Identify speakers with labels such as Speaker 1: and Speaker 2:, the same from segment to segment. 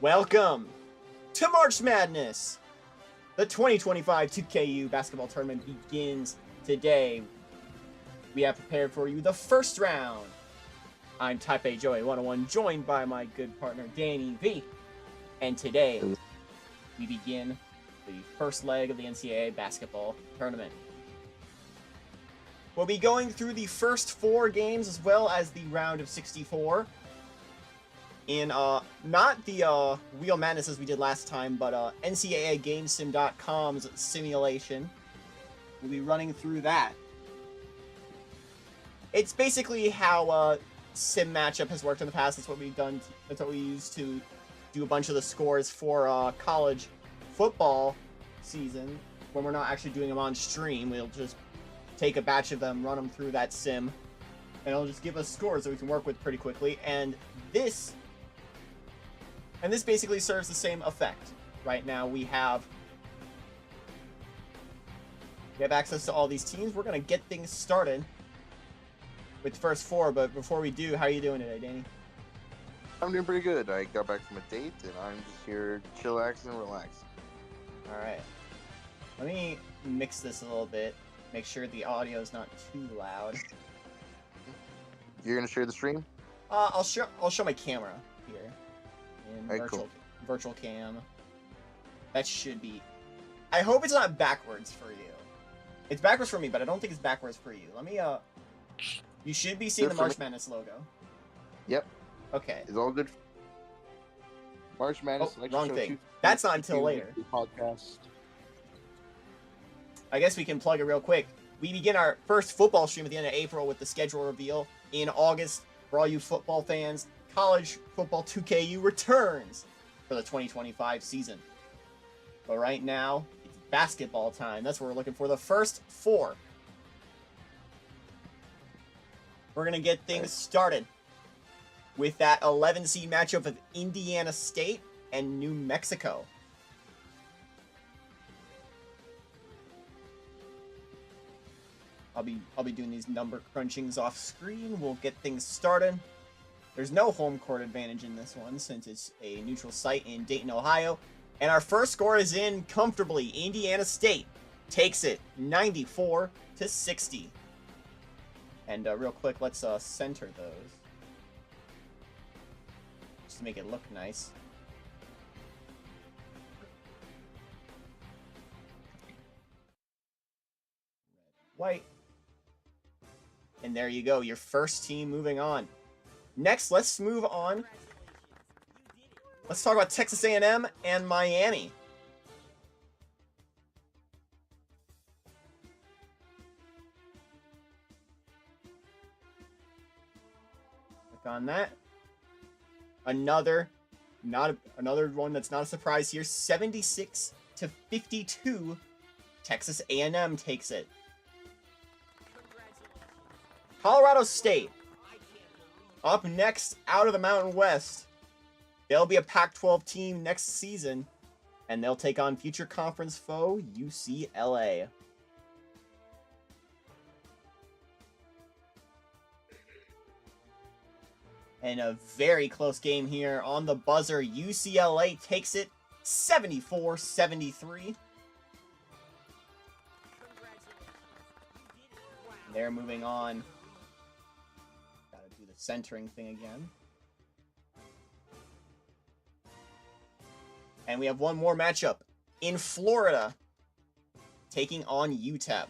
Speaker 1: Welcome to March Madness! The 2025 2KU basketball tournament begins today. We have prepared for you the first round. I'm Type A Joey 101, joined by my good partner Danny V. And today, we begin the first leg of the NCAA basketball tournament. We'll be going through the first 4 games as well as the round of 64. In not the Wheel Madness as we did last time, but NCAA GameSim.com's simulation. We'll be running through that. It's basically how sim matchup has worked in the past. That's what we've done. That's what we used to do a bunch of the scores for college football season. When we're not actually doing them on stream, we'll just take a batch of them, run them through that sim, and it'll just give us scores that we can work with pretty quickly. And this basically serves the same effect. Right now we have access to all these teams. We're gonna get things started with the first 4, but before we do, how are you doing today, Danny?
Speaker 2: I'm doing pretty good. I got back from a date, and I'm just here chillax and relax.
Speaker 1: Alright. Let me mix this a little bit. Make sure the audio is not too loud.
Speaker 2: You're gonna share the stream?
Speaker 1: I'll show my camera here. In
Speaker 2: Alright, cool.
Speaker 1: virtual cam. That should be... I hope it's not backwards for you. It's backwards for me, but I don't think it's backwards for you. Let me, You should be seeing
Speaker 2: Good
Speaker 1: the
Speaker 2: for
Speaker 1: March
Speaker 2: me.
Speaker 1: Madness logo.
Speaker 2: Yep.
Speaker 1: Okay.
Speaker 2: It's all good. March Madness.
Speaker 1: Oh, wrong thing. That's not until later.
Speaker 2: Podcast.
Speaker 1: I guess we can plug it real quick. We begin our first football stream at the end of April with the schedule reveal. In August, for all you football fans, College Football 2KU returns for the 2025 season. But right now, it's basketball time. That's what we're looking for. The first 4. We're going to get things started with that 11 seed matchup of Indiana State and New Mexico. I'll be doing these number crunchings off screen. We'll get things started. There's no home court advantage in this one since it's a neutral site in Dayton, Ohio. And our first score is in comfortably. Indiana State takes it 94-60. And real quick, let's center those just to make it look nice. Red, white. And there you go, your first team moving on. Next, let's move on. Let's talk about Texas A&M and Miami. Click on that. Another one that's not a surprise here. 76-52. Texas A&M takes it. Colorado State, up next out of the Mountain West. They'll be a Pac-12 team next season, and they'll take on future conference foe UCLA. And a very close game here on the buzzer. UCLA takes it 74-73. They're moving on. Centering thing again. And we have one more matchup in Florida, taking on UTEP.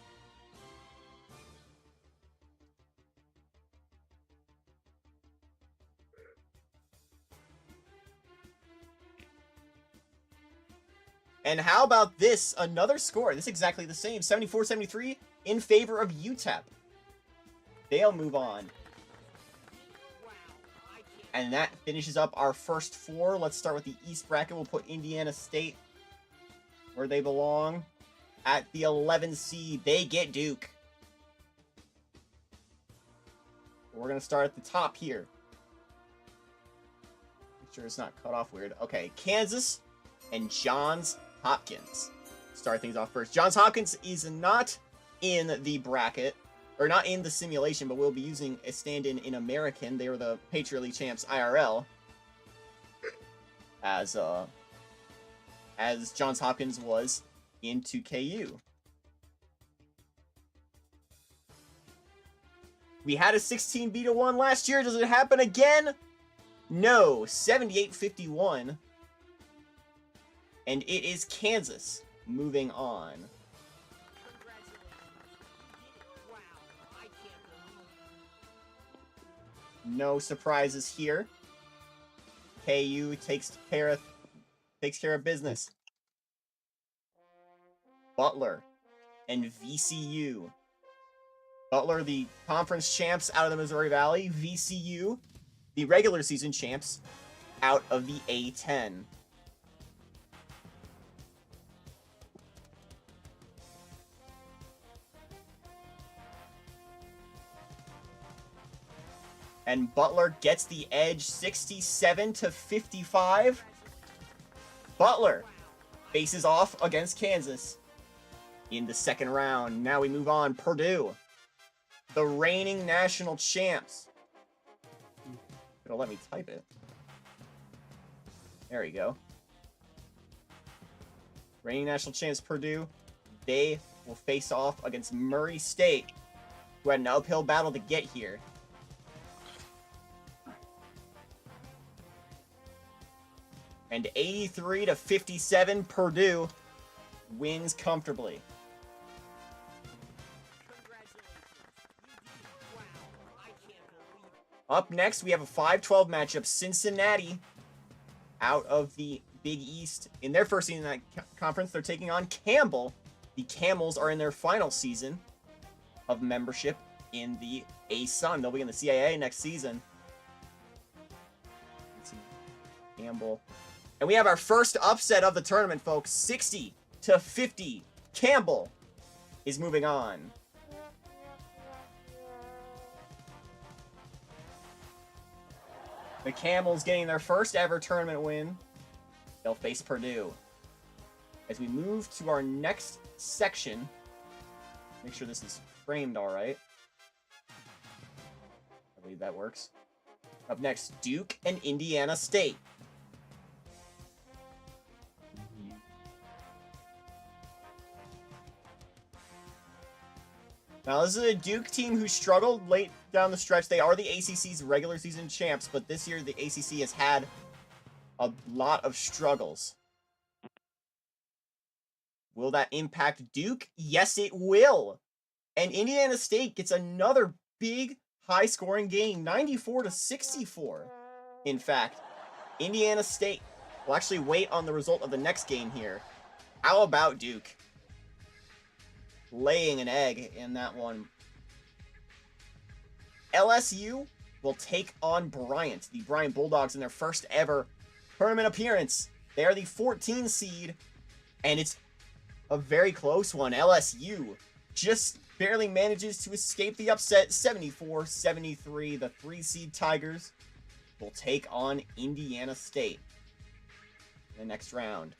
Speaker 1: And how about this? Another score. This is exactly the same. 74-73 in favor of UTEP. They'll move on. And that finishes up our first 4. Let's start with the East bracket. We'll put Indiana State where they belong. At the 11 seed, they get Duke. We're going to start at the top here. Make sure it's not cut off weird. Okay, Kansas and Johns Hopkins start things off first. Johns Hopkins is not in the bracket. Or not in the simulation, but we'll be using a stand-in in American. They were the Patriot League champs IRL. as Johns Hopkins was in 2KU. We had a 16-1 last year. Does it happen again? No. 78-51. And it is Kansas moving on. No surprises here. KU takes care of business. Butler and VCU. Butler, the conference champs out of the Missouri Valley. VCU, the regular season champs out of the A10. And Butler gets the edge 67-55. Butler faces off against Kansas in the second round. Now we move on. Purdue, the reigning national champs. It'll let me type it. There you go. Reigning national champs Purdue. They will face off against Murray State, who had an uphill battle to get here. And 83-57, Purdue wins comfortably. Up next, we have a 5-12 matchup. Cincinnati, out of the Big East. In their first season in that conference, they're taking on Campbell. The Camels are in their final season of membership in the A-Sun. They'll be in the CAA next season. Let's see. Campbell. And we have our first upset of the tournament, folks. 60-50. Campbell is moving on. The Camels getting their first ever tournament win. They'll face Purdue. As we move to our next section, make sure this is framed all right. I believe that works. Up next, Duke and Indiana State. Now, this is a Duke team who struggled late down the stretch. They are the ACC's regular season champs, but this year the ACC has had a lot of struggles. Will that impact Duke? Yes, it will. And Indiana State gets another big high-scoring game, 94-64. In fact, Indiana State will actually wait on the result of the next game here. How about Duke laying an egg in that one? LSU will take on Bryant, the Bryant Bulldogs, in their first ever tournament appearance. They are the 14 seed, and it's a very close one. LSU just barely manages to escape the upset, 74-73. The 3-seed Tigers will take on Indiana State in the next round.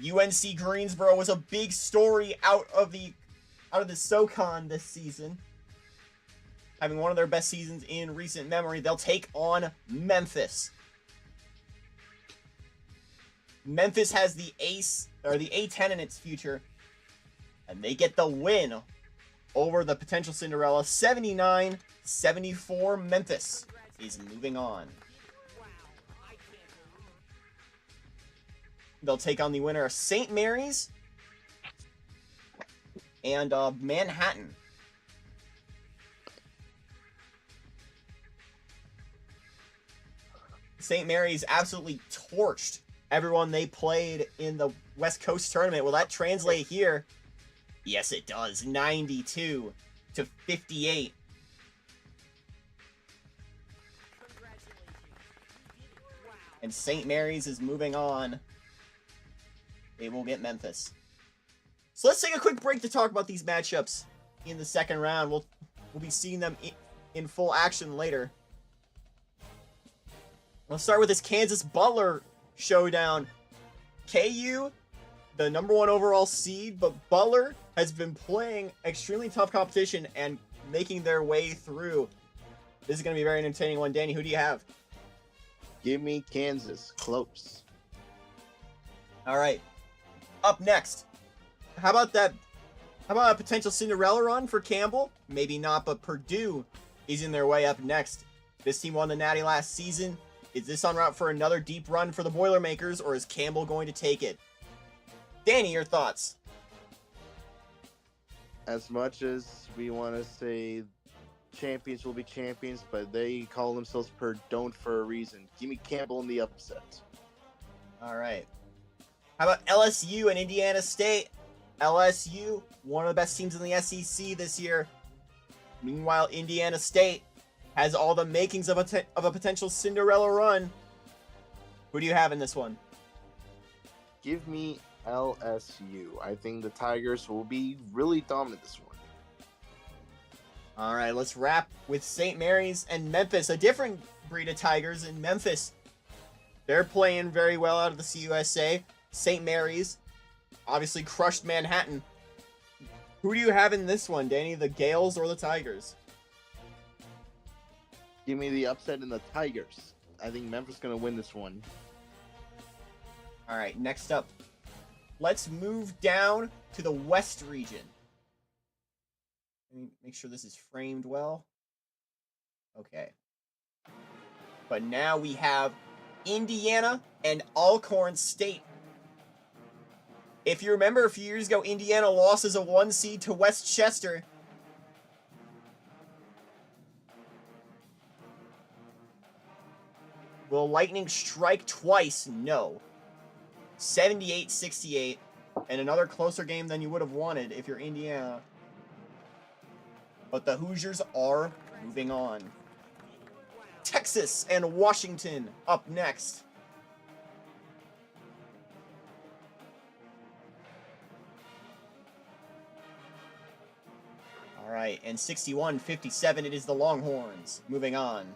Speaker 1: UNC Greensboro was a big story out of the SoCon this season, having one of their best seasons in recent memory. They'll take on Memphis. Memphis has the the A10 in its future, and they get the win over the potential Cinderella. 79-74. Memphis is moving on. They'll take on the winner of St. Mary's and Manhattan. St. Mary's absolutely torched everyone they played in the West Coast tournament. Will that translate here? Yes, it does. 92-58. And St. Mary's is moving on. They will get Memphis. So let's take a quick break to talk about these matchups in the second round. We'll be seeing them in full action later. Let's start with this Kansas Butler showdown. KU, the number 1 overall seed, but Butler has been playing extremely tough competition and making their way through This is going to be a very entertaining one. Danny, who do you have?
Speaker 2: Give me Kansas. Close.
Speaker 1: All right. Up next. How about that? How about a potential Cinderella run for Campbell? Maybe not, but Purdue is in their way up next. This team won the Natty last season. Is this en route for another deep run for the Boilermakers, or is Campbell going to take it? Danny, your thoughts?
Speaker 2: As much as we want to say champions will be champions, but they call themselves Perdon't for a reason. Give me Campbell in the upset.
Speaker 1: All right. How about LSU and Indiana State? LSU, one of the best teams in the SEC this year. Meanwhile, Indiana State has all the makings of a potential Cinderella run. Who do you have in this one?
Speaker 2: Give me LSU. I think the Tigers will be really dominant this one.
Speaker 1: All right, let's wrap with St. Mary's and Memphis. A different breed of Tigers in Memphis. They're playing very well out of the CUSA. St. Mary's obviously crushed Manhattan. Who do you have in this one, Danny? The Gales or the Tigers?
Speaker 2: Give me the upset in the Tigers. I think Memphis is going to win this one.
Speaker 1: All right, next up, let's move down to the West region. Let me make sure this is framed well. Okay. But now we have Indiana and Alcorn State. If you remember a few years ago, Indiana lost as a 1 seed to West Chester. Will Lightning strike twice? No. 78-68, and another closer game than you would have wanted if you're Indiana. But the Hoosiers are moving on. Texas and Washington up next. All right, and 61-57, it is the Longhorns. Moving on.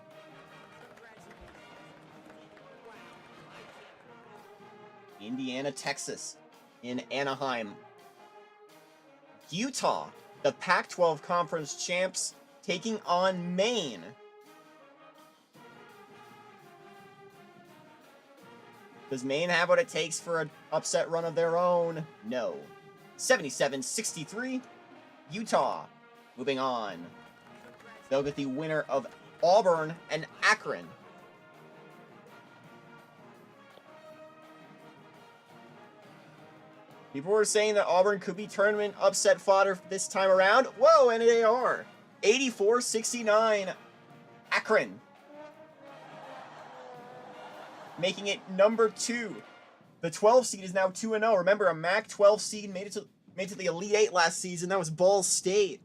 Speaker 1: Indiana, Texas in Anaheim. Utah, the Pac-12 Conference champs, taking on Maine. Does Maine have what it takes for an upset run of their own? No. 77-63, Utah. Moving on. They'll get the winner of Auburn and Akron. People were saying that Auburn could be tournament upset fodder this time around. Whoa, and they are. 84-69, Akron. Making it number 2. The 12 seed is now 2-0. Remember, a MAC 12 seed made it to the Elite 8 last season. That was Ball State.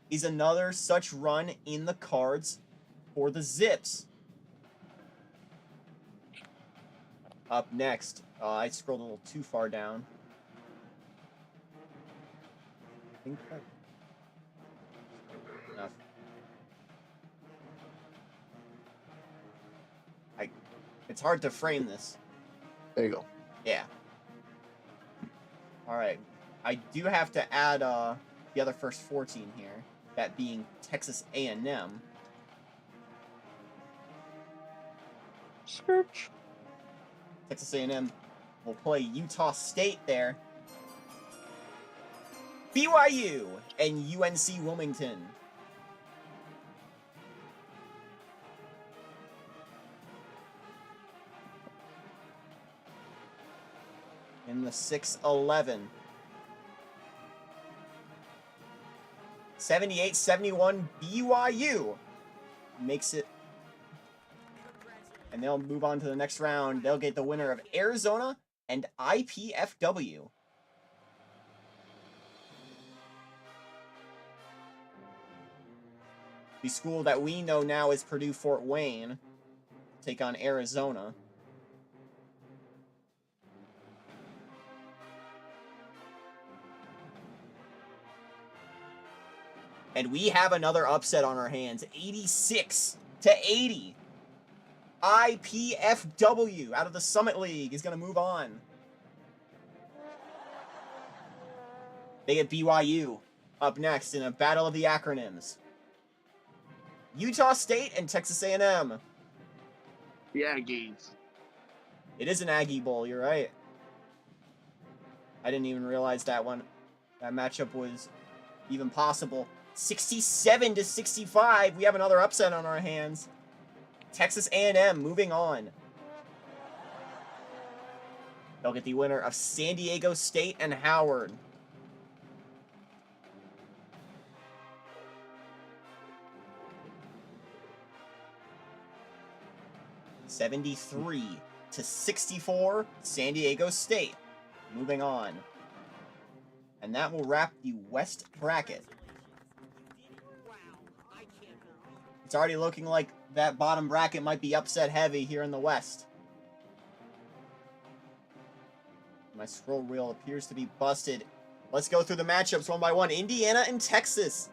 Speaker 1: Is another such run in the cards for the Zips. Up next, I scrolled a little too far down. I think that... enough. It's hard to frame this.
Speaker 2: There you go.
Speaker 1: Yeah. Alright. I do have to add the other first 14 here. That being Texas A&M.
Speaker 2: Search.
Speaker 1: Texas A&M will play Utah State there. BYU and UNC Wilmington. In the 6-11. 78-71 BYU makes it. And they'll move on to the next round. They'll get the winner of Arizona and IPFW. The school that we know now is Purdue Fort Wayne. Take on Arizona. And we have another upset on our hands. 86-80. IPFW out of the Summit League is going to move on. They get BYU up next in a battle of the acronyms. Utah State and Texas A&M.
Speaker 2: The Aggies.
Speaker 1: It is an Aggie Bowl, you're right. I didn't even realize that matchup was even possible. 67-65. We have another upset on our hands. Texas A&M moving on. They'll get the winner of San Diego State and Howard. (73-64), San Diego State moving on. And that will wrap the West bracket. It's already looking like that bottom bracket might be upset heavy here in the West. My scroll wheel appears to be busted. Let's go through the matchups one by one. Indiana and Texas.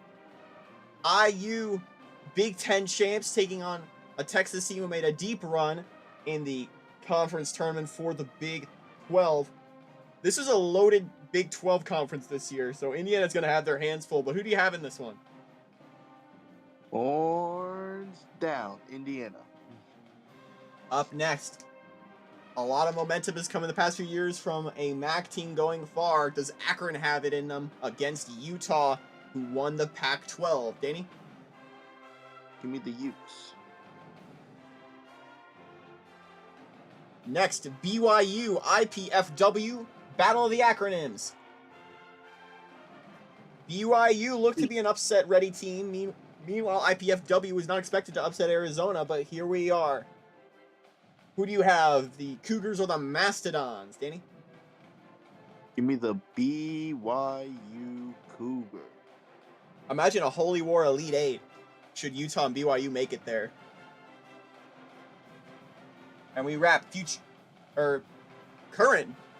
Speaker 1: IU Big Ten champs taking on a Texas team who made a deep run in the conference tournament for the Big 12. This is a loaded Big 12 conference this year, so Indiana's going to have their hands full. But who do you have in this one?
Speaker 2: Horns down, Indiana.
Speaker 1: Up next. A lot of momentum has come in the past few years from a MAC team going far. Does Akron have it in them against Utah, who won the Pac-12? Danny?
Speaker 2: Give me the Utes.
Speaker 1: Next, BYU, IPFW, Battle of the Acronyms. BYU looked to be an upset-ready team. Meanwhile, IPFW was not expected to upset Arizona, but here we are. Who do you have, the Cougars or the Mastodons, Danny?
Speaker 2: Give me the BYU Cougar.
Speaker 1: Imagine a Holy War Elite Eight should Utah and BYU make it there. And we wrap current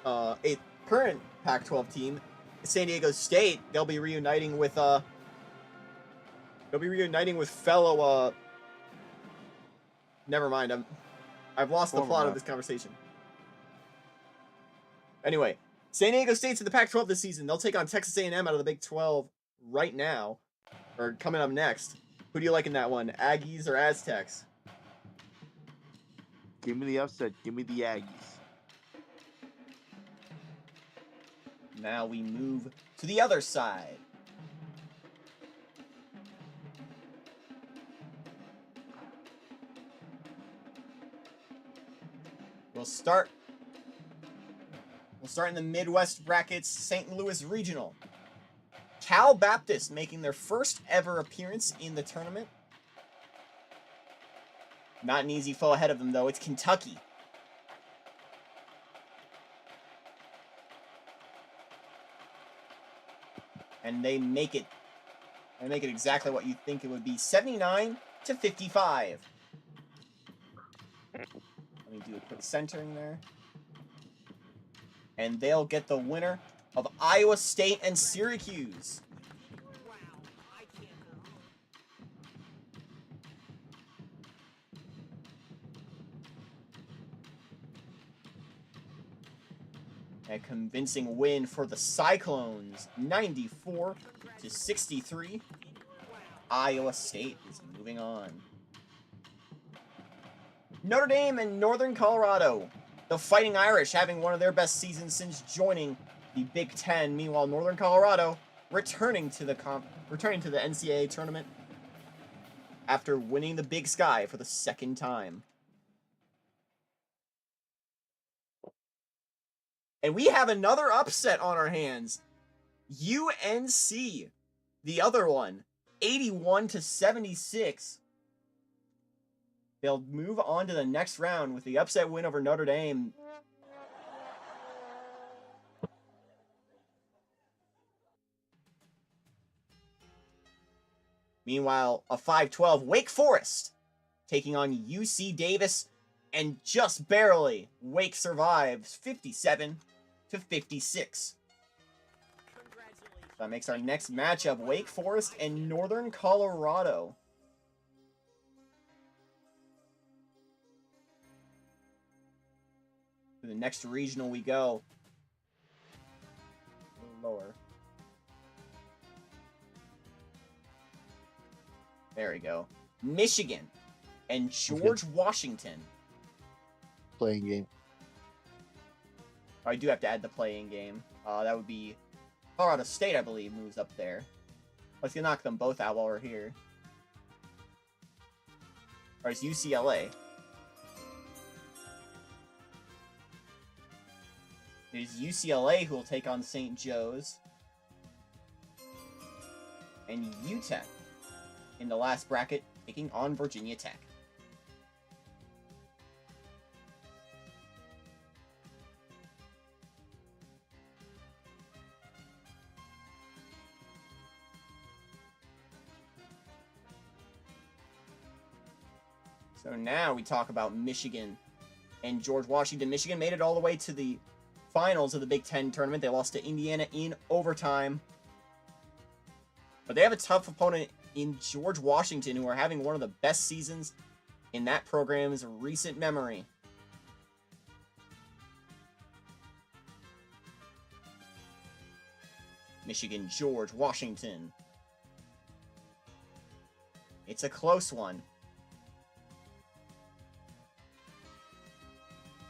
Speaker 1: Pac-12 team, San Diego State. They'll be reuniting with fellow. Never mind. I've lost the plot of this conversation. Anyway, San Diego State's in the Pac-12 this season. They'll take on Texas A&M out of the Big 12 right now, or coming up next. Who do you like in that one, Aggies or Aztecs?
Speaker 2: Give me the upset. Give me the Aggies.
Speaker 1: Now we move to the other side. We'll start in the Midwest brackets, St. Louis Regional. Cal Baptist making their first ever appearance in the tournament. Not an easy foe ahead of them, though. It's Kentucky. And they make it exactly what you think it would be. 79-55. Let me do a quick centering there. And they'll get the winner of Iowa State and Syracuse. A convincing win for the Cyclones, 94-63. Iowa State is moving on. Notre Dame and Northern Colorado. The Fighting Irish having one of their best seasons since joining the Big Ten. Meanwhile, Northern Colorado returning to the NCAA tournament after winning the Big Sky for the second time. And we have another upset on our hands. UNC, the other one, 81-76. They'll move on to the next round with the upset win over Notre Dame. Meanwhile, a 5-12 Wake Forest taking on UC Davis, and just barely Wake survives 57-56. That makes our next matchup Wake Forest and Northern Colorado. To the next regional we go. A little lower. There we go. Michigan and George Washington.
Speaker 2: Playing game.
Speaker 1: I do have to add the playing game. That would be Colorado State, I believe, moves up there. Let's knock them both out while we're here. Or it's UCLA. It is UCLA who will take on St. Joe's. And UTEP in the last bracket taking on Virginia Tech. So now we talk about Michigan and George Washington. Michigan made it all the way to the finals of the Big Ten tournament. They lost to Indiana in overtime. But they have a tough opponent in George Washington, who are having one of the best seasons in that program's recent memory. Michigan, George Washington. It's a close one.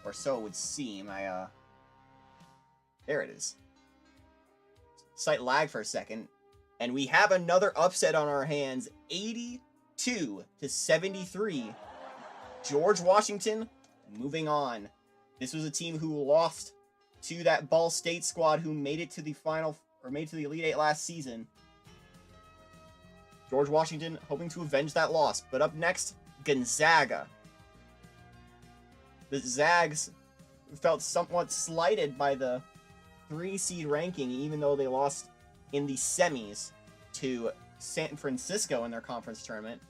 Speaker 1: Or so it would seem. There it is. Site lagged for a second. And we have another upset on our hands. 82-73. George Washington moving on. This was a team who lost to that Ball State squad who made it to the final, or made it to the Elite Eight last season. George Washington hoping to avenge that loss. But up next, Gonzaga. The Zags felt somewhat slighted by the 3-seed ranking, even though they lost in the semis to San Francisco in their conference tournament.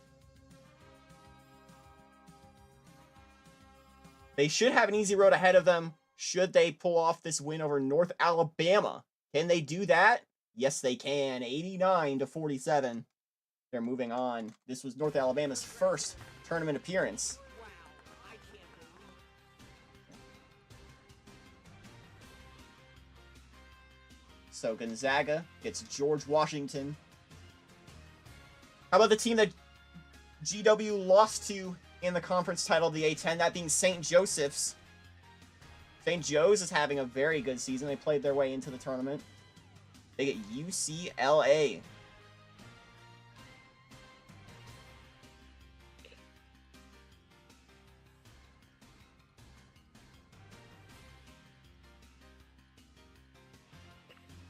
Speaker 1: They should have an easy road ahead of them should they pull off this win over North Alabama. Can they do that? Yes, they can. 89-47. They're moving on. This was North Alabama's first tournament appearance. So Gonzaga gets George Washington. How about the team that GW lost to in the conference title of the A10, that being St. Joseph's? St. Joe's is having a very good season. They played their way into the tournament. They get UCLA.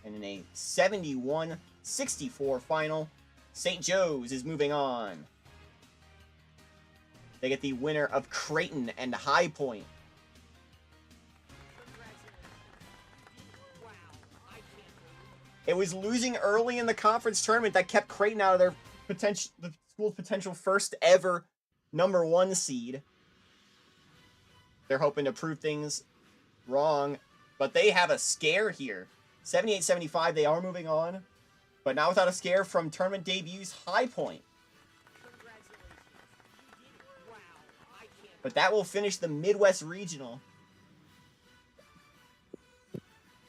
Speaker 1: And in a 71-64 final, St. Joe's is moving on. They get the winner of Creighton and High Point. It was losing early in the conference tournament that kept Creighton out of their potential, the school's potential first ever #1 seed. They're hoping to prove things wrong, but they have a scare here. 78-75, they are moving on, but not without a scare from tournament debuts High Point. But that will finish the Midwest Regional.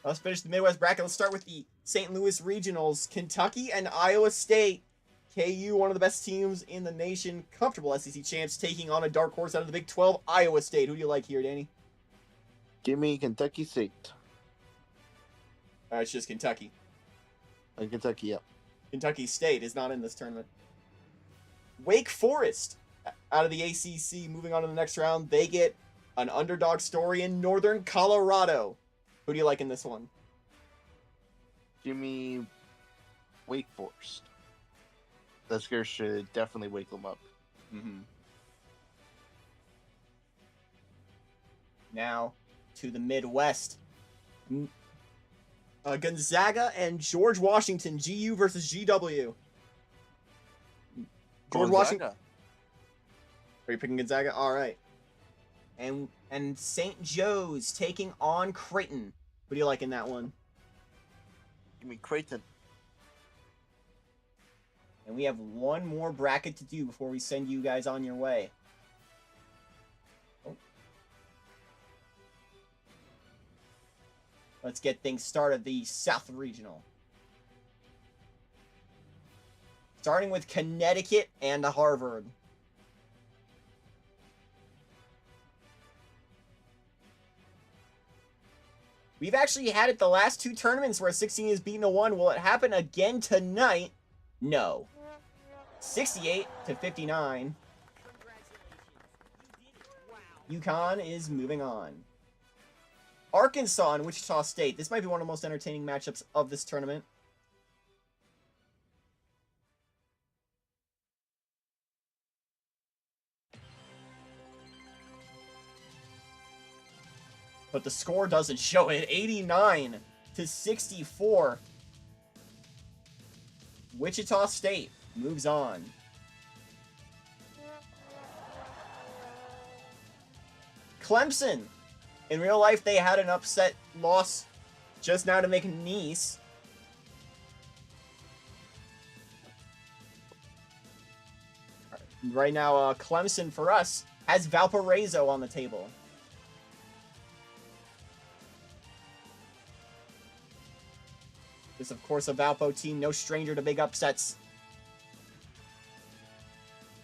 Speaker 1: Let's finish the Midwest bracket. Let's start with the St. Louis Regionals. Kentucky and Iowa State. KU, one of the best teams in the nation. Comfortable SEC champs taking on a dark horse out of the Big 12, Iowa State. Who do you like here, Danny?
Speaker 2: Give me Kentucky State.
Speaker 1: It's just Kentucky.
Speaker 2: Kentucky, yep.
Speaker 1: Kentucky State is not in this tournament. Wake Forest, out of the ACC, moving on to the next round. They get an underdog story in Northern Colorado. Who do you like in this one?
Speaker 2: Give me Wake Forest. That scare should definitely wake them up.
Speaker 1: Mm-hmm. Now, to the Midwest. Gonzaga and George Washington. GU versus GW. George Washington. Are you picking Gonzaga? All right. And St. Joe's taking on Creighton. What do you like in that one?
Speaker 2: Give me Creighton.
Speaker 1: And we have one more bracket to do before we send you guys on your way. Let's get things started. The South Regional. Starting with Connecticut and Harvard. We've actually had it the last 2 tournaments where 16 is beaten to 1. Will it happen again tonight? No. 68 to 59. UConn is moving on. Arkansas and Wichita State. This might be one of the most entertaining matchups of this tournament. But the score doesn't show it. 89 to 64. Wichita State moves on. Clemson. In real life, they had an upset loss just now to make Nice. Right now, Clemson, for us, has Valparaiso on the table. This, of course, a Valpo team, no stranger to big upsets.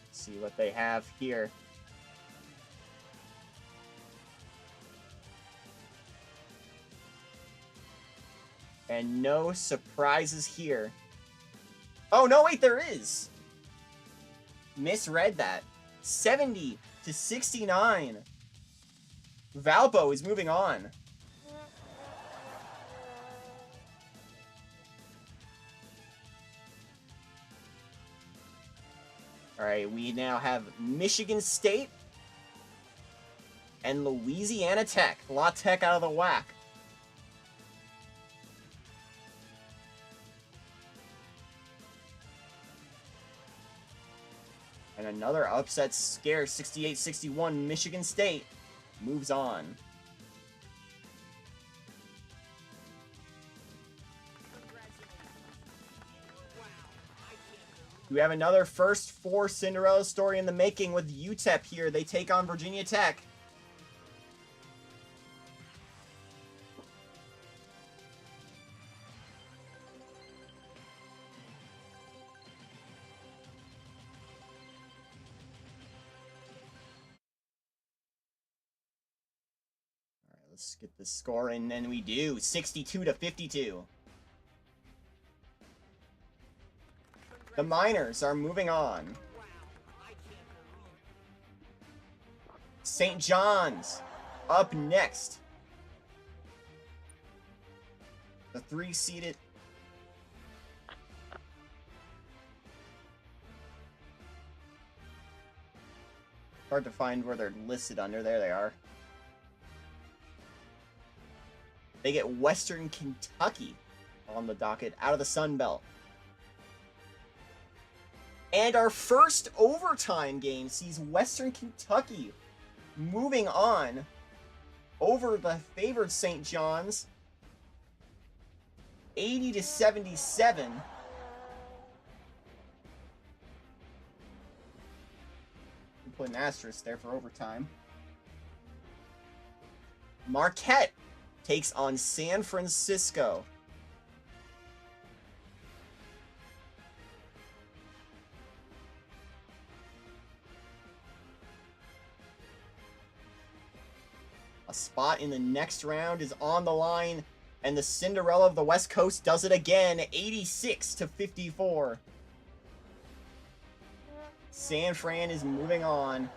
Speaker 1: Let's see what they have here. And no surprises here. Oh, no, wait, there is. Misread that. 70 to 69. Valpo is moving on. All right, we now have Michigan State and Louisiana Tech. La Tech out of the whack. And another upset scare, 68-61. Michigan State moves on. We have another first 4 Cinderella story in the making with UTEP here. They take on Virginia Tech. All right, let's get the score in, and we do. 62 to 52. The Miners are moving on. St. John's up next. The 3-seeded. Hard to find where they're listed under. There they are. They get Western Kentucky on the docket out of the Sun Belt. And our first overtime game sees Western Kentucky moving on over the favored St. John's, 80 to 77. Put an asterisk there for overtime. Marquette takes on San Francisco. A spot in the next round is on the line, and the Cinderella of the West Coast does it again, 86 to 54. San Fran is moving on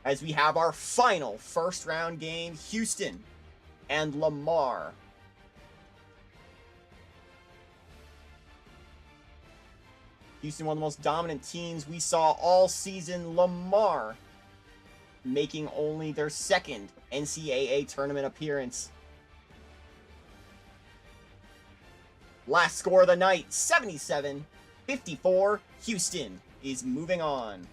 Speaker 1: as we have our final first round game, Houston and Lamar. Houston, one of the most dominant teams we saw all season. Lamar making only their second NCAA tournament appearance. Last score of the night, 77-54. Houston is moving on.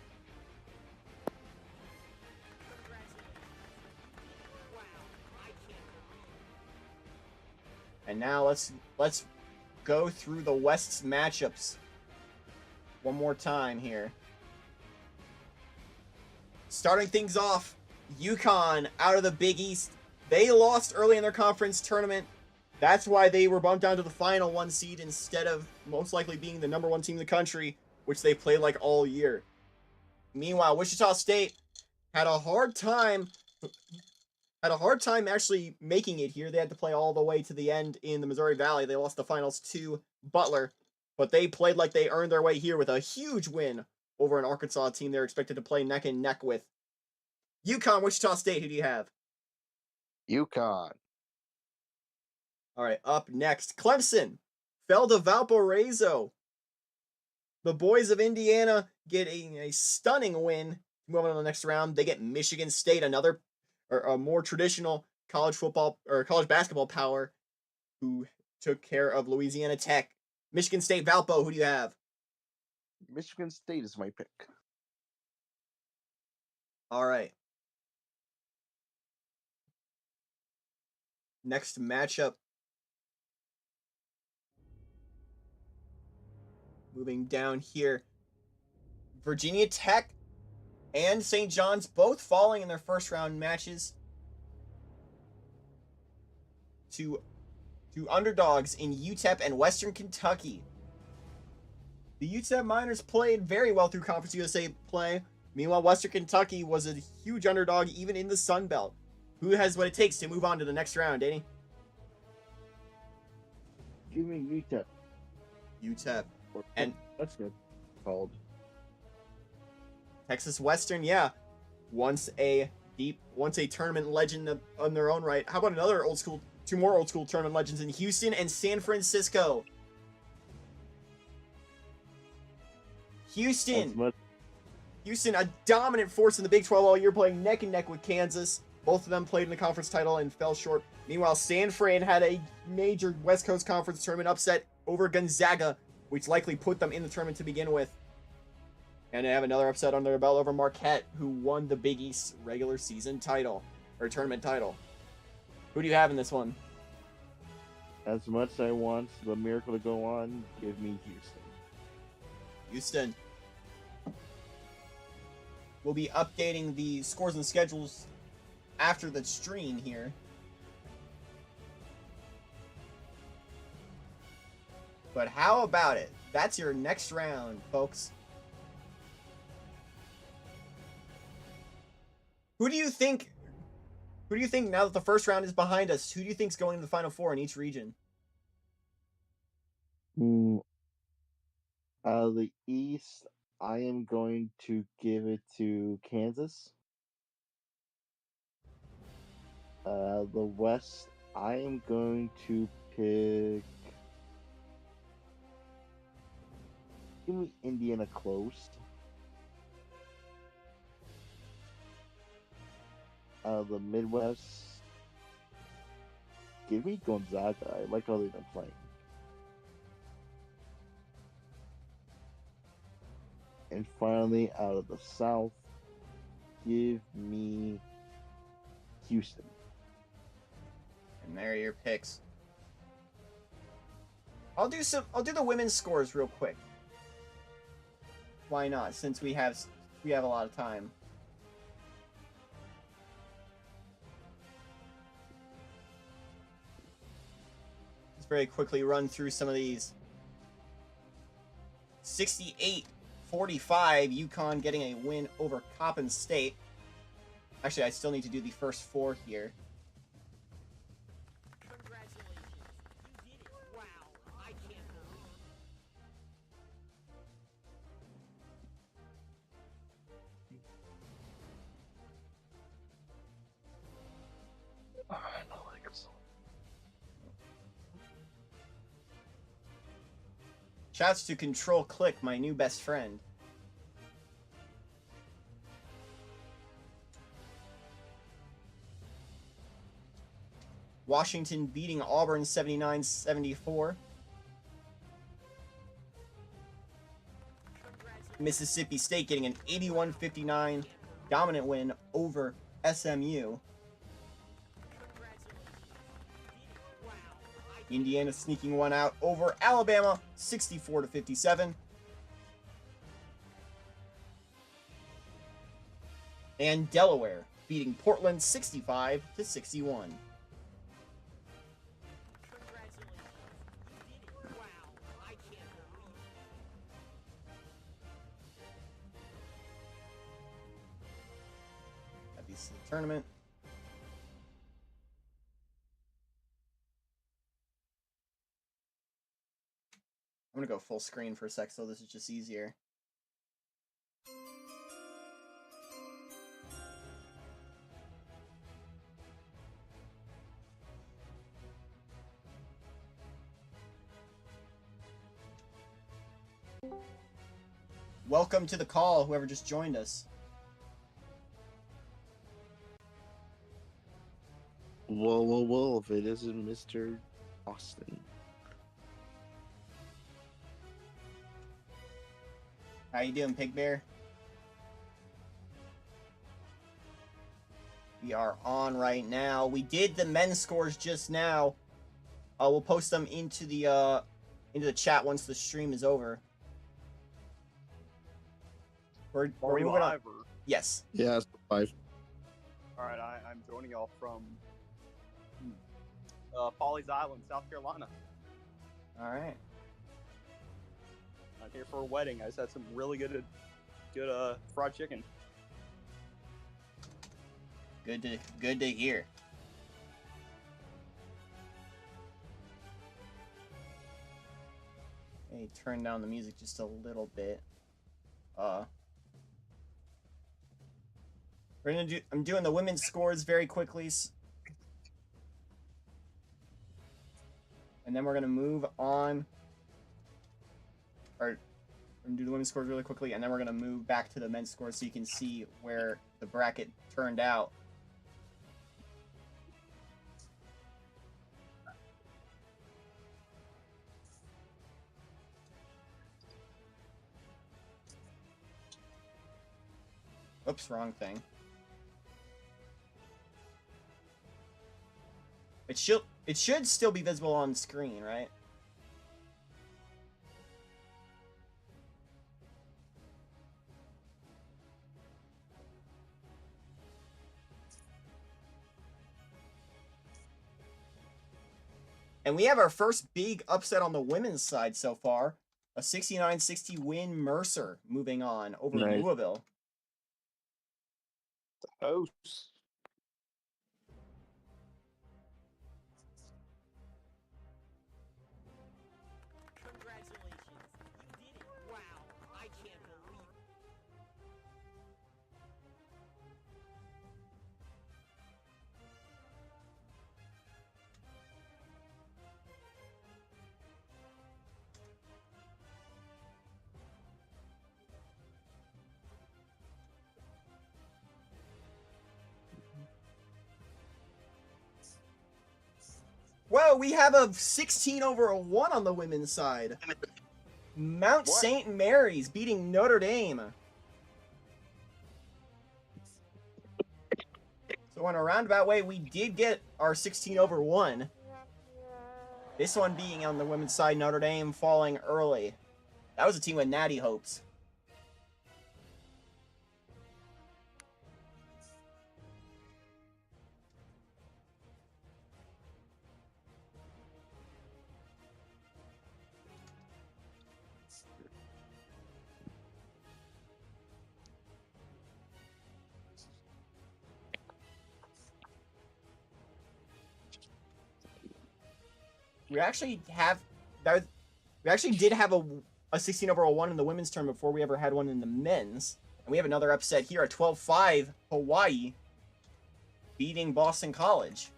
Speaker 1: And now let's go through the West's matchups one more time here. Starting things off, UConn out of the Big East. They lost early in their conference tournament. That's why they were bumped down to the final 1 seed instead of most likely being the number 1 team in the country, which they played like all year. Meanwhile, Wichita State had a hard time had a hard time actually making it here. They had to play all the way to the end in the Missouri Valley. They lost the finals to Butler, but they played like they earned their way here with a huge win over an Arkansas team they're expected to play neck and neck with. UConn, Wichita State, who do you have?
Speaker 2: UConn.
Speaker 1: All right, up next, Clemson fell to Valparaiso. The boys of Indiana getting a stunning win. Moving on to the next round, they get Michigan State, another or a more traditional college football or college basketball power, who took care of Louisiana Tech. Michigan State, Valpo, who do you have?
Speaker 2: Michigan State is my pick.
Speaker 1: All right. Next matchup. Moving down here. Virginia Tech and St. John's both falling in their first round matches to underdogs in UTEP and Western Kentucky. The UTEP Miners played very well through Conference USA play. Meanwhile, Western Kentucky was a huge underdog even in the Sun Belt. Who has what it takes to move on to the next round, Danny?
Speaker 2: Give me UTEP.
Speaker 1: UTEP. And
Speaker 2: that's good. Called
Speaker 1: Texas Western, yeah. Once a tournament legend on their own right. How about two more old school tournament legends in Houston and San Francisco? Houston, a dominant force in the Big 12 all year, playing neck and neck with Kansas. Both of them played in the conference title and fell short. Meanwhile, San Fran had a major West Coast Conference tournament upset over Gonzaga, which likely put them in the tournament to begin with. And they have another upset under their belt over Marquette, who won the Big East regular season title, or tournament title. Who do you have in this one?
Speaker 2: As much as I want the miracle to go on, give me Houston.
Speaker 1: Houston. We'll be updating the scores and schedules after the stream here. But how about it? That's your next round, folks. Who do you think now that the first round is behind us, who do you think is going to the Final Four in each region?
Speaker 2: Out of the East, I am going to give it to Kansas. The West, I am going to pick. Give me Indiana close. The Midwest, give me Gonzaga. I like how they've been playing. And finally, out of the South, give me Houston.
Speaker 1: And there are your picks. I'll do the women's scores real quick. Why not? Since we have a lot of time. Let's very quickly run through some of these. 68-45, UConn getting a win over Coppin State. Actually, I still need to do the first four here. Shouts to Control Click, my new best friend. Washington beating Auburn 79-74. Mississippi State getting an 81-59 dominant win over SMU. Indiana sneaking one out over Alabama 64-57. And Delaware beating Portland 65-61. Tournament. go full screen for a sec, so this is just easier. Welcome to the call, whoever just joined us.
Speaker 2: Whoa, if it isn't Mr. Austin.
Speaker 1: How you doing, Pig Bear? We are on right now. We did the men's scores just now. We'll post them into the chat once the stream is over. We're moving on.
Speaker 3: Live, or...
Speaker 1: Yes.
Speaker 2: Yeah, it's 5.
Speaker 3: All right, I'm joining y'all from Follies Island, South Carolina.
Speaker 1: All right.
Speaker 3: I'm here for a wedding. I just had some really good fried chicken.
Speaker 1: Good to hear. Hey, turn down the music just a little bit. I'm doing the women's scores very quickly. And then we're gonna move on. Or we're gonna do the women's scores really quickly, and then we're gonna move back to the men's scores so you can see where the bracket turned out. Oops, wrong thing. It should still be visible on screen, right? And we have our first big upset on the women's side so far. A 69-60 win Mercer moving on over
Speaker 2: Nice.
Speaker 1: Louisville.
Speaker 3: Hosts.
Speaker 4: Congratulations. You did it. Wow. I can't believe it.
Speaker 1: Whoa, we have a 16-1 on the women's side. Mount
Speaker 3: What?
Speaker 1: St. Mary's beating Notre Dame. So in a roundabout way, we did get our 16-1. This one being on the women's side, Notre Dame falling early. That was a team with natty hopes. We actually did have a 16-1 in the women's term before we ever had one in the men's. And we have another upset here at 12-5 Hawaii beating Boston College.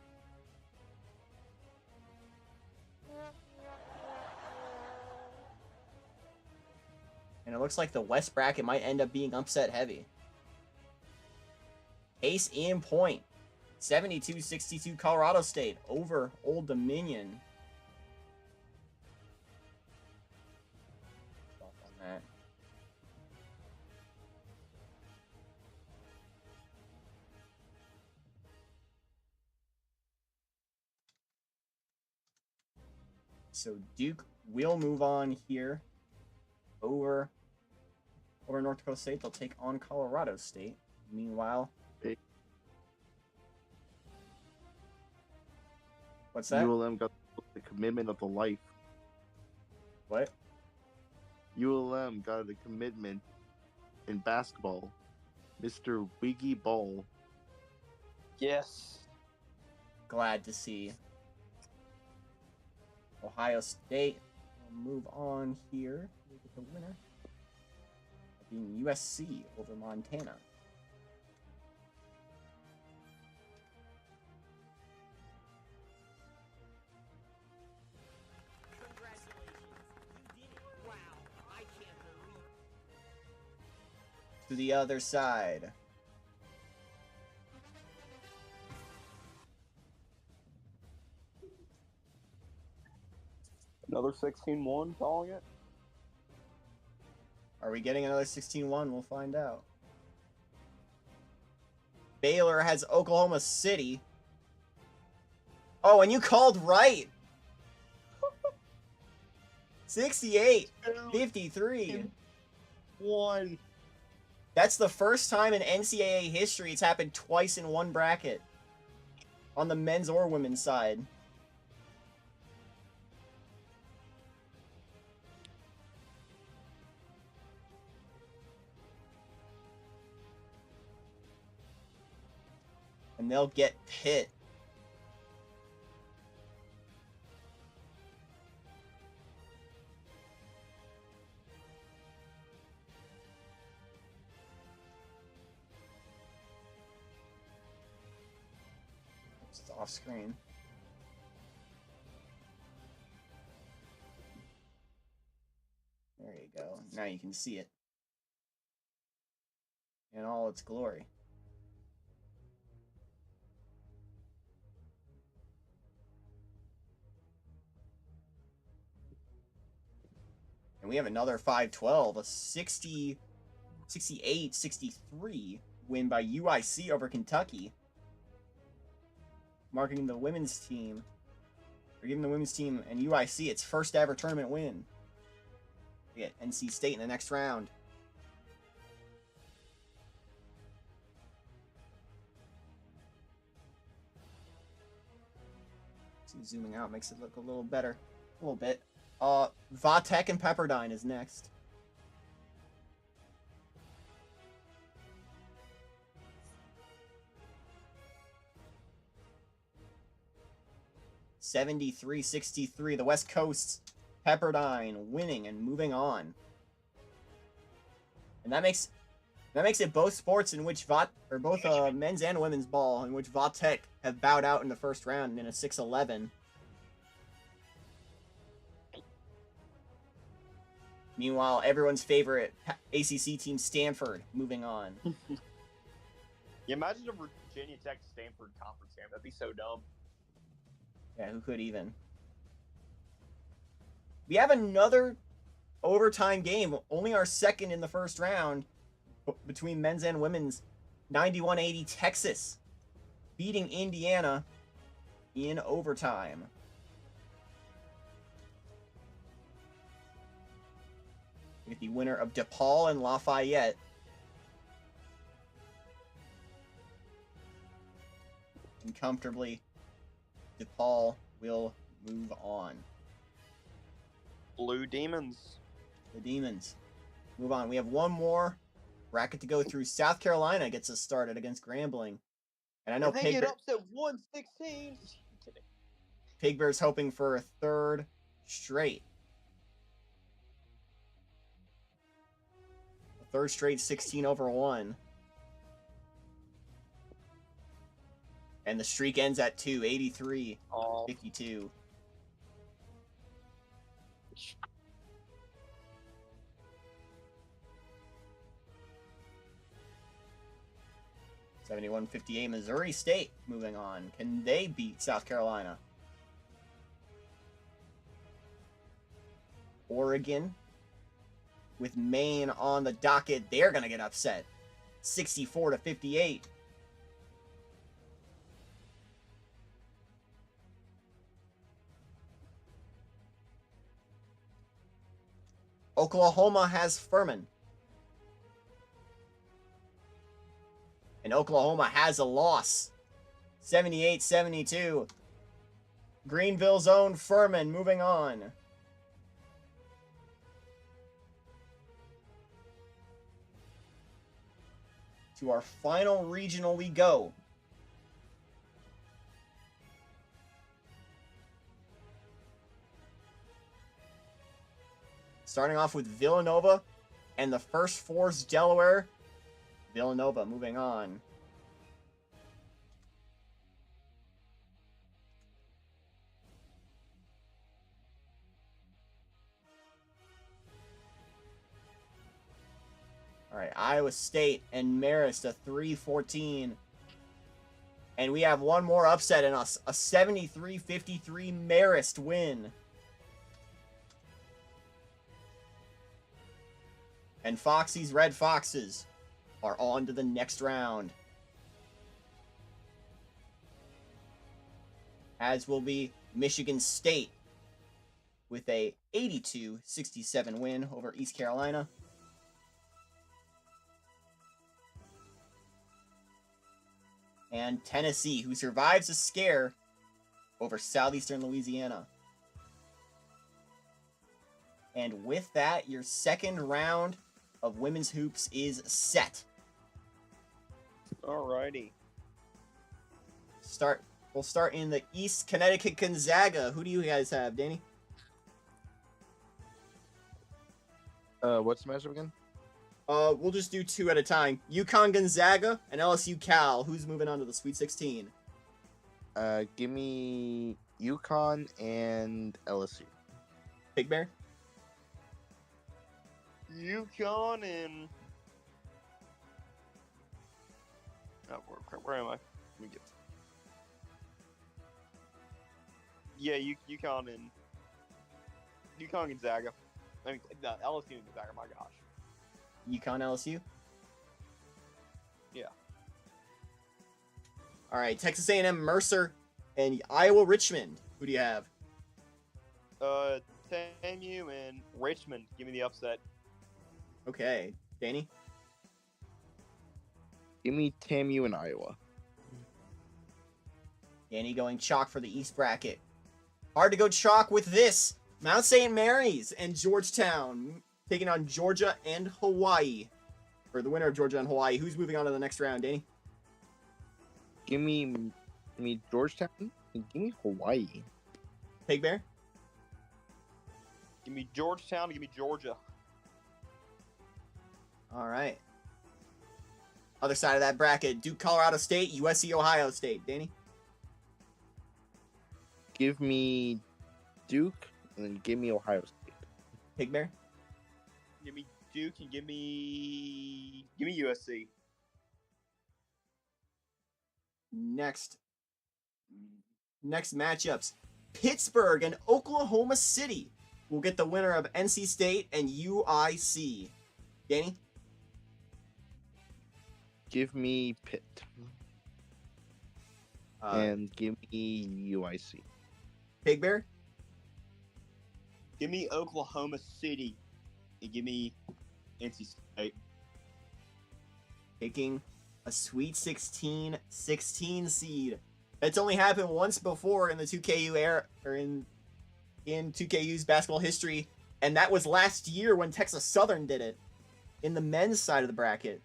Speaker 1: And it looks like the West bracket might end up being upset heavy. Ace in point. 72-62 Colorado State over Old Dominion. On that. So Duke will move on here over North Dakota State. They'll take on Colorado State. Meanwhile, what's that?
Speaker 2: ULM got the commitment of a life.
Speaker 1: What?
Speaker 2: ULM got a commitment in basketball. Mr. Wiggy Ball.
Speaker 3: Yes.
Speaker 1: Glad to see. Ohio State We'll move on here. Look at the winner. Being USC over Montana.
Speaker 4: Congratulations. You did it. Wow. I can't believe
Speaker 1: To the other side.
Speaker 3: Another 16-1 calling it.
Speaker 1: Are we getting another 16-1? We'll find out. Baylor has Oklahoma City. Oh, and you called right. 68, 53.
Speaker 2: 1.
Speaker 1: That's the first time in NCAA history it's happened twice in one bracket. On the men's or women's side. And they'll get Pitt. It's off screen. There you go. Now you can see it. In all its glory. And we have another 5-12, a 68-63 win by UIC over Kentucky. Marking the women's team, or giving the women's team and UIC its first ever tournament win. We get NC State in the next round. See, zooming out makes it look a little better. A little bit. Vatek and Pepperdine is next. (73-63). The West Coast, Pepperdine winning and moving on. And that makes it both sports in which both men's and women's ball in which Vatek have bowed out in the first round in a 6-11. Meanwhile, everyone's favorite ACC team, Stanford, moving on.
Speaker 3: Yeah, imagine a Virginia Tech Stanford conference game. That'd be so dumb.
Speaker 1: Yeah, who could even? We have another overtime game, only our second in the first round, between men's and women's. 91-80 Texas beating Indiana in overtime. With the winner of DePaul and Lafayette. And comfortably, DePaul will move on.
Speaker 3: Blue Demons.
Speaker 1: The Demons move on. We have one more bracket to go through. South Carolina gets us started against Grambling. And I know
Speaker 3: They get upset 116.
Speaker 1: Pig Bear's hoping for a third straight. A third straight 16-1. And the streak ends at 2, 83-52.
Speaker 3: Oh,
Speaker 1: 71-58 Missouri State moving on. Can they beat South Carolina? Oregon with Maine on the docket. They're going to get upset. 64-58. Oklahoma has Furman. And Oklahoma has a loss. 78-72. Greenville's own Furman moving on. To our final regional we go. Starting off with Villanova and the first four's Delaware. Villanova moving on. All right, Iowa State and Marist, a 3-14. And we have one more upset in us, a 73-53 Marist win. And Foxy's Red Foxes are on to the next round. As will be Michigan State with a 82-67 win over East Carolina. And Tennessee, who survives a scare over Southeastern Louisiana. And with that, your second round of women's hoops is set.
Speaker 3: Alrighty.
Speaker 1: We'll start in the East, Connecticut Gonzaga. Who do you guys have, Danny?
Speaker 2: What's the matchup again?
Speaker 1: We'll just do two at a time. UConn Gonzaga and LSU Cal. Who's moving on to the Sweet 16?
Speaker 2: Give me UConn and LSU.
Speaker 1: Big Bear?
Speaker 3: UConn and... Oh, where am I? Let me get... Yeah, UConn and... UConn Gonzaga. I mean, no, LSU and Gonzaga, my gosh.
Speaker 1: UConn LSU?
Speaker 3: Yeah.
Speaker 1: All right, Texas A&M Mercer and Iowa Richmond. Who do you have?
Speaker 3: TAMU and Richmond. Give me the upset.
Speaker 1: Okay, Danny?
Speaker 2: Give me TAMU and Iowa.
Speaker 1: Danny going chalk for the East bracket. Hard to go chalk with this. Mount St. Mary's and Georgetown taking on Georgia and Hawaii. For the winner of Georgia and Hawaii. Who's moving on to the next round, Danny?
Speaker 2: Give me Georgetown and give me Hawaii.
Speaker 1: Pig Bear?
Speaker 3: Give me Georgetown. Give me Georgia.
Speaker 1: All right. Other side of that bracket, Duke, Colorado State, USC, Ohio State. Danny?
Speaker 2: Give me Duke and then give me Ohio State.
Speaker 1: Pig Bear?
Speaker 3: Give me Duke and give me USC.
Speaker 1: Next matchups. Pittsburgh and Oklahoma City will get the winner of NC State and UIC. Danny?
Speaker 2: Give me Pitt and give me UIC.
Speaker 1: Pig Bear?
Speaker 3: Give me Oklahoma City and give me NC State.
Speaker 1: Taking a Sweet 16 seed. That's only happened once before in the 2KU era, or in 2KU's basketball history, and that was last year when Texas Southern did it in the men's side of the bracket.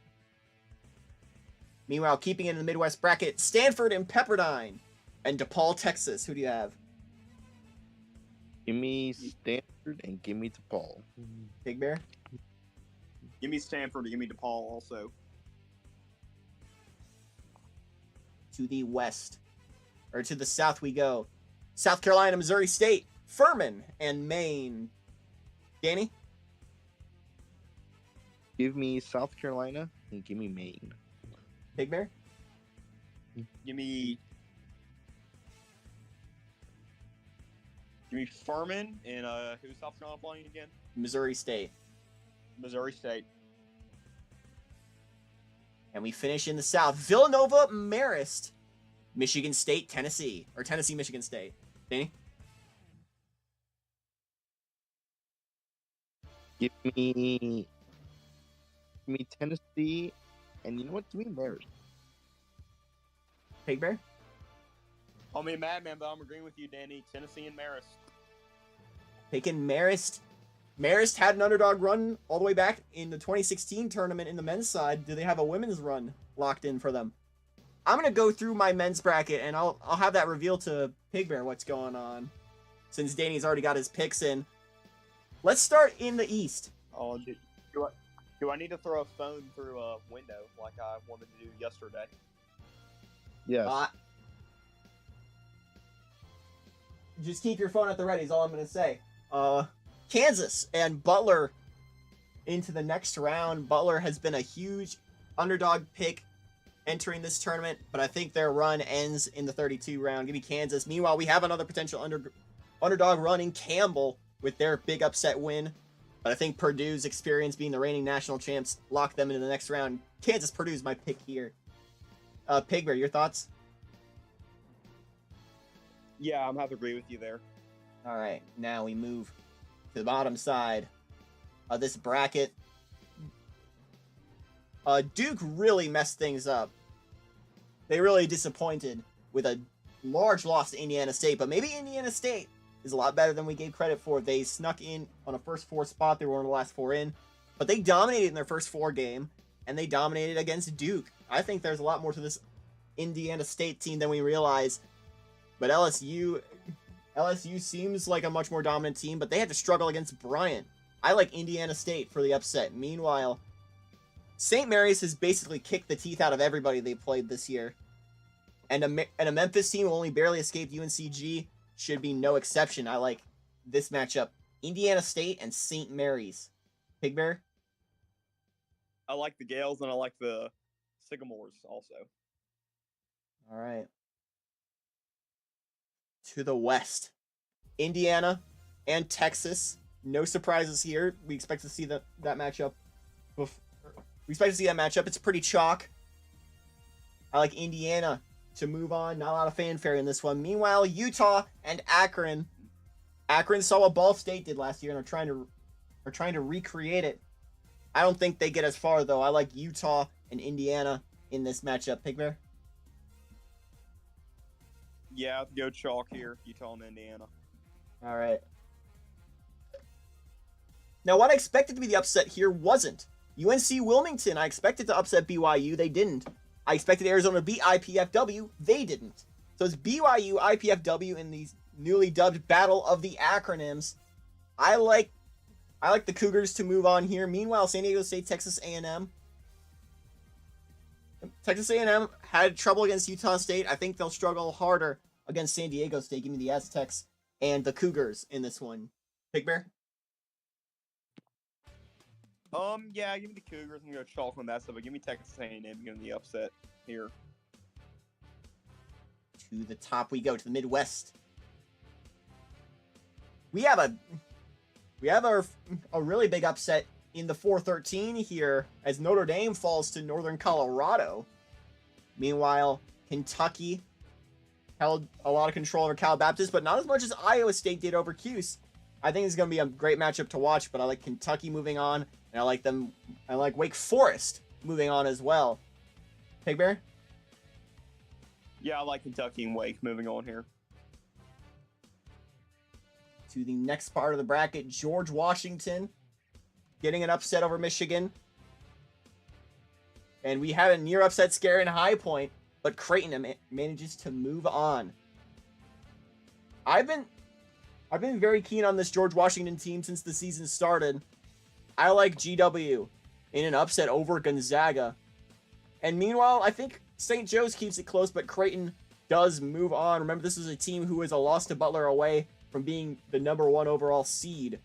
Speaker 1: Meanwhile, keeping it in the Midwest bracket, Stanford and Pepperdine and DePaul, Texas. Who do you have?
Speaker 2: Give me Stanford and give me DePaul.
Speaker 1: Big Bear?
Speaker 3: Give me Stanford and give me DePaul also.
Speaker 1: To the west, or to the south we go. South Carolina, Missouri State, Furman, and Maine. Danny?
Speaker 2: Give me South Carolina and give me Maine.
Speaker 1: Big Bear?
Speaker 3: Give me Furman and who's South Carolina playing again?
Speaker 1: Missouri State.
Speaker 3: Missouri State.
Speaker 1: And we finish in the south. Villanova, Marist, Michigan State, Tennessee. Or Tennessee, Michigan State. Danny?
Speaker 2: Give me Tennessee, and you know what? Give me Marist.
Speaker 1: Pig Bear?
Speaker 3: I mean, Madman, but I'm agreeing with you, Danny. Tennessee and Marist.
Speaker 1: Taking Marist. Marist had an underdog run all the way back in the 2016 tournament in the men's side. Do they have a women's run locked in for them? I'm going to go through my men's bracket, and I'll have that reveal to Pig Bear what's going on, since Danny's already got his picks in. let's start in the East.
Speaker 3: Oh, do I need to throw a phone through a window like I wanted to do yesterday?
Speaker 2: Yes.
Speaker 1: Just keep your phone at the ready is all I'm going to say. Kansas and Butler into the next round. Butler has been a huge underdog pick entering this tournament, but I think their run ends in the 32 round. Give me Kansas. Meanwhile, we have another potential underdog run in Campbell with their big upset win. But I think Purdue's experience being the reigning national champs locked them into the next round. Kansas Purdue's my pick here. Pigbear, your thoughts?
Speaker 3: Yeah, I'm have to agree with you there.
Speaker 1: All right, now we move to the bottom side of this bracket. Duke really messed things up. They really disappointed with a large loss to Indiana State, but maybe Indiana State is a lot better than we gave credit for. They snuck in on a first four spot. They were one of the last four in, but they dominated in their first four game, and they dominated against Duke. I think there's a lot more to this Indiana State team than we realize, but LSU seems like a much more dominant team, but they had to struggle against Bryant. I like Indiana State for the upset. Meanwhile, St. Mary's has basically kicked the teeth out of everybody they played this year, and a Memphis team who only barely escaped UNCG should be no exception. I like this matchup. Indiana State and St. Mary's. Pigbear?
Speaker 3: I like the Gales and I like the Sycamores also.
Speaker 1: All right. To the west. Indiana and Texas. No surprises here. We expect to see that matchup. We expect to see that matchup. It's pretty chalk. I like Indiana to move on. Not a lot of fanfare in this one. Meanwhile, Utah and Akron. Akron saw what Ball State did last year and are trying to recreate it. I don't think they get as far though. I like Utah and Indiana in this matchup. Pigbear?
Speaker 3: Yeah, go chalk here. Utah and Indiana.
Speaker 1: All right. Now, what I expected to be the upset here wasn't. UNC Wilmington, I expected to upset BYU. They didn't. I expected Arizona to beat IPFW. They didn't. So it's BYU, IPFW in these newly dubbed Battle of the Acronyms. I like the Cougars to move on here. Meanwhile, San Diego State, Texas A&M. Texas A&M had trouble against Utah State. I think they'll struggle harder against San Diego State. Give me the Aztecs and the Cougars in this one. Pigbear?
Speaker 3: Yeah, give me the Cougars. I'm gonna go chalk on that stuff, but give me Texas A&M. Give me the upset here.
Speaker 1: To the top we go, to the Midwest. We have a really big upset in the 413 here as Notre Dame falls to Northern Colorado. Meanwhile, Kentucky held a lot of control over Cal Baptist, but not as much as Iowa State did over Cuse. I think it's going to be a great matchup to watch, but I like Kentucky moving on, and I like Wake Forest moving on as well. Pigbear?
Speaker 3: Yeah, I like Kentucky and Wake moving on here.
Speaker 1: To the next part of the bracket, George Washington getting an upset over Michigan. And we have a near upset scare in High Point, but Creighton manages to move on. I've been very keen on this George Washington team since the season started. I like GW in an upset over Gonzaga. And meanwhile, I think St. Joe's keeps it close, but Creighton does move on. Remember, this is a team who is a loss to Butler away from being the #1 overall seed.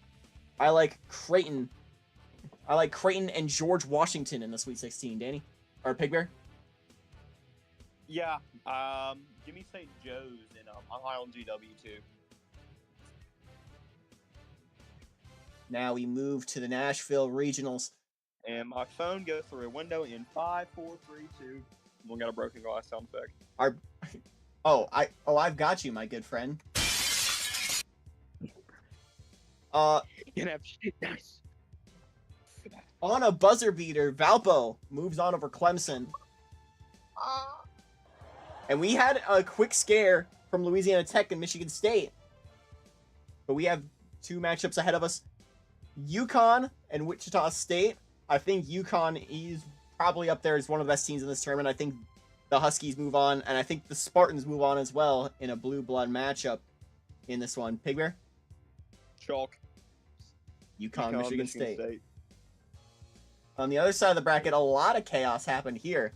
Speaker 1: I like Creighton and George Washington in the Sweet 16. Danny? Or Pigbear?
Speaker 3: Yeah, give me St. Joe's, and I'm high on GW too.
Speaker 1: Now we move to the Nashville Regionals.
Speaker 3: And my phone goes through a window in 5, 4, 3, 2. One got a broken glass sound effect.
Speaker 1: I've got you, my good friend.
Speaker 3: Nice.
Speaker 1: On a buzzer beater, Valpo moves on over Clemson. And we had a quick scare from Louisiana Tech and Michigan State. But we have two matchups ahead of us. UConn and Wichita State. I think UConn is probably up there as one of the best teams in this tournament. I think the Huskies move on, and I think the Spartans move on as well in a blue blood matchup in this one. Pigbear?
Speaker 3: Chalk.
Speaker 1: UConn,
Speaker 3: UConn,
Speaker 1: Michigan State. On the other side of the bracket, a lot of chaos happened here.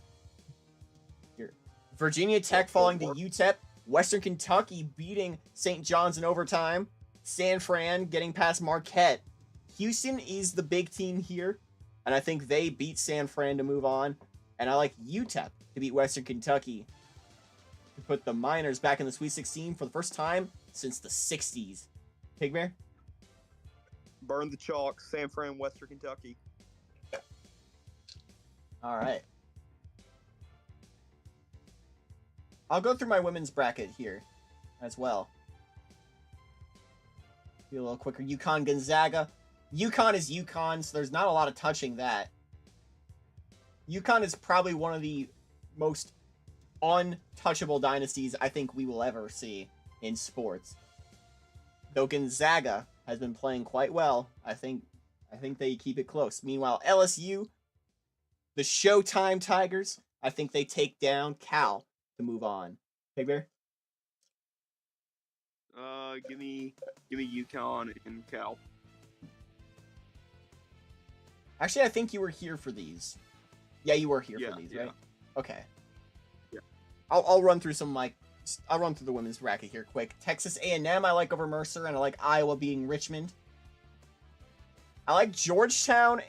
Speaker 1: Virginia Tech falling to UTEP. Western Kentucky beating St. John's in overtime. San Fran getting past Marquette. Houston is the big team here, and I think they beat San Fran to move on. And I like UTEP to beat Western Kentucky to put the Miners back in the Sweet 16 for the first time since the 60s. Pig Bear?
Speaker 3: Burn the chalk, San Fran, Western Kentucky.
Speaker 1: All right. I'll go through my women's bracket here as well. Be a little quicker. UConn Gonzaga. UConn is UConn, so there's not a lot of touching that. UConn is probably one of the most untouchable dynasties I think we will ever see in sports. Though Gonzaga has been playing quite well, I think they keep it close. Meanwhile, LSU, the Showtime Tigers, I think they take down Cal to move on. Big Bear?
Speaker 3: Give me UConn and Cal.
Speaker 1: Actually, I think you were here for these. Yeah, you were here for these,
Speaker 3: yeah.
Speaker 1: right? Okay.
Speaker 3: Yeah.
Speaker 1: I'll run through I'll run through the women's bracket here quick. Texas A&M I like over Mercer, and I like Iowa beating Richmond. I like Georgetown.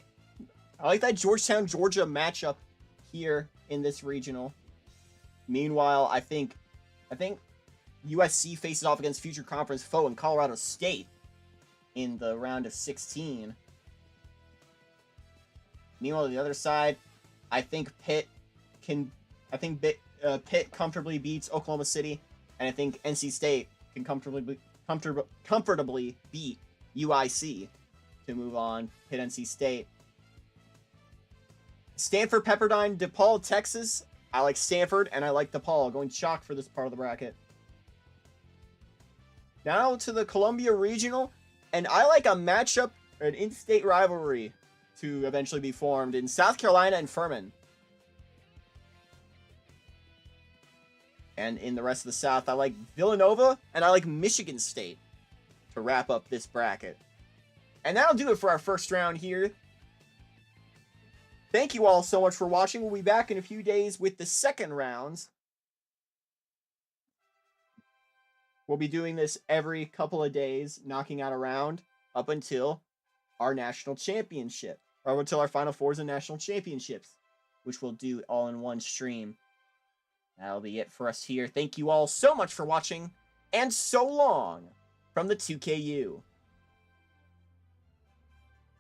Speaker 1: I like that Georgetown-Georgia matchup here in this regional. Meanwhile, I think USC faces off against future conference foe in Colorado State in the round of 16. Meanwhile, on the other side, I think Pitt comfortably beats Oklahoma City, and I think NC State can comfortably beat UIC to move on. Pitt, NC State. Stanford, Pepperdine, DePaul, Texas. I like Stanford, and I like DePaul. Going chalk for this part of the bracket. Now to the Columbia Regional, and I like a matchup, an in-state rivalry to eventually be formed in South Carolina and Furman. And in the rest of the South, I like Villanova, and I like Michigan State to wrap up this bracket. And that'll do it for our first round here. Thank you all so much for watching. We'll be back in a few days with the second rounds. We'll be doing this every couple of days, knocking out a round up until our national championship, or until our Final Fours and national championships, which we'll do all in one stream. That'll be it for us here. Thank you all so much for watching, and so long from the 2KU.